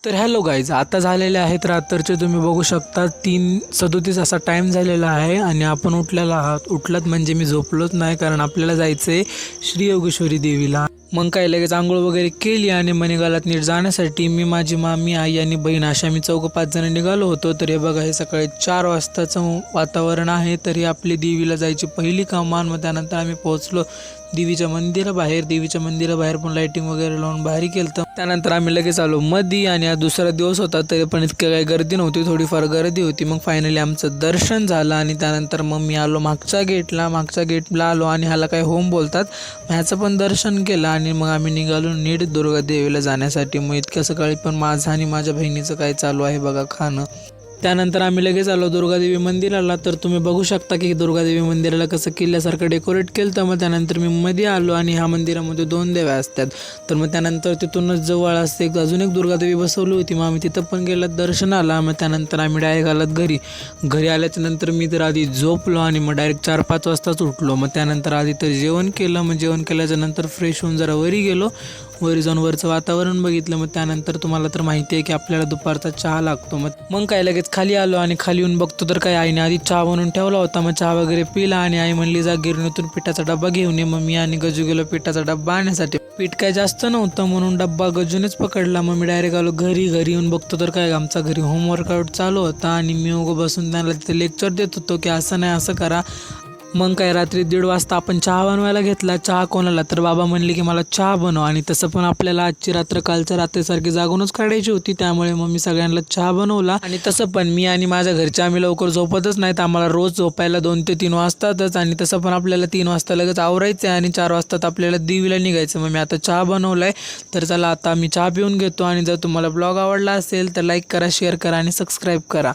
तर hello guys, आता झालेले आहेत रात्रीचे तुम्ही बघू शकता 3:37 असा टाईम झालेला आहे आणि आपण उठलेला आहात. उठलात म्हणजे मी झोपलोच नाही, कारण आपल्याला जायचं आहे श्री योगेश्वरी देवीला. मग काय लगेच आंघोळ वगैरे केली आणि मग निघालात नीट जाण्यासाठी मी, माझी मामी, आई आणि बहीण अशा मी 4-5 जण निघालो होतो. तर हे बघा, हे सकाळी 4 वाजताचं वातावरण आहे. तर ही आपली देवीला जायची पहिली कमान. मग त्यानंतर आम्ही पोहोचलो देवीच्या मंदिराबाहेर. देवीच्या मंदिराबाहेर पण लाईटिंग वगैरे लावून भारी केलं. त्यानंतर आम्ही लगेच आलो मध्ये आणि आज दुसरा दिवस होता तरी पण इतकं काही गर्दी नव्हती, थोडीफार गर्दी होती. मग फायनली आमचं दर्शन झालं आणि त्यानंतर मग मी आलो मागच्या गेटला आलो आणि ह्याला काय होम बोलतात, ह्याचं पण दर्शन केलं आणि मग आम्ही निघालो नीट दुर्गा देवीला जाण्यासाठी. मग इतक्या सकाळी पण माझं आणि माझ्या बहिणीचं काय चालू आहे बघा खाणं. त्यानंतर आम्ही लगेच आलो दुर्गादेवी मंदिराला. तर तुम्ही बघू शकता की दुर्गादेवी मंदिराला कसं किल्ल्यासारखं डेकोरेट केलं. तर मग त्यानंतर मी मध्ये आलो आणि ह्या मंदिरामध्ये 2 देव्या असतात. तर मग त्यानंतर तिथूनच जवळ असते अजून एक दुर्गादेवी बसवली होती. मग आम्ही तिथं पण गेलं दर्शनाला. मग त्यानंतर आम्ही डायरेक्ट आलात घरी आल्याच्या नंतर मी तर आधी झोपलो आणि मग डायरेक्ट 4-5 वाजताच उठलो. मग त्यानंतर आधी तर जेवण केलं. मग जेवण केल्याच्या नंतर फ्रेश होऊन जरा वरी गेलो. वरी जाऊन वरचं वातावरण बघितलं. मग त्यानंतर तुम्हाला तर माहिती आहे की आपल्याला दुपारचा चहा लागतो. मग काय लगेच खाली आलो आणि खाली येऊन बघतो तर काय आईने आधी चहा बनवून ठेवला होता. मग चहा वगैरे पिला आणि आई म्हणली जा गिरणीतून पिठाचा डब्बा घेऊन ये. मग मी आणि गजू गेलो पिठाचा डब्बा आणण्यासाठी. पीठ काय जास्त नव्हतं म्हणून डब्बा गजूनेच पकडला. मग मी डायरेक्ट आलो घरी येऊन बघतो तर काय आमचा घरी होमवर्कआउट चालू होता आणि मी उगं बसून त्यांना तिथे लेक्चर देत होतो की असं नाही असं करा. मग काय रात्री 1:30 वाजता आपण चहा बनवायला घेतला. चहा कोणाला तर बाबा म्हणले की मला चहा बनव, आणि तसं पण आपल्याला आजची रात्र कालच्या रात्रीसारखी जागूनच काढायची होती. त्यामुळे मग मी सगळ्यांना चहा बनवला. आणि तसं पण मी आणि माझ्या घरचे आम्ही लवकर झोपतच नाहीत, आम्हाला रोज झोपायला 2 ते 3 वाजतातच. आणि तसं पण आपल्याला 3 वाजता लगेच आवरायचं आहे आणि 4 वाजता आपल्याला देवीला निघायचं. मग मी आता चहा बनवलाय. तर चला आता मी चहा पिऊन घेतो आणि जर तुम्हाला ब्लॉग आवडला असेल तर लाईक करा, शेअर करा आणि सबस्क्राईब करा.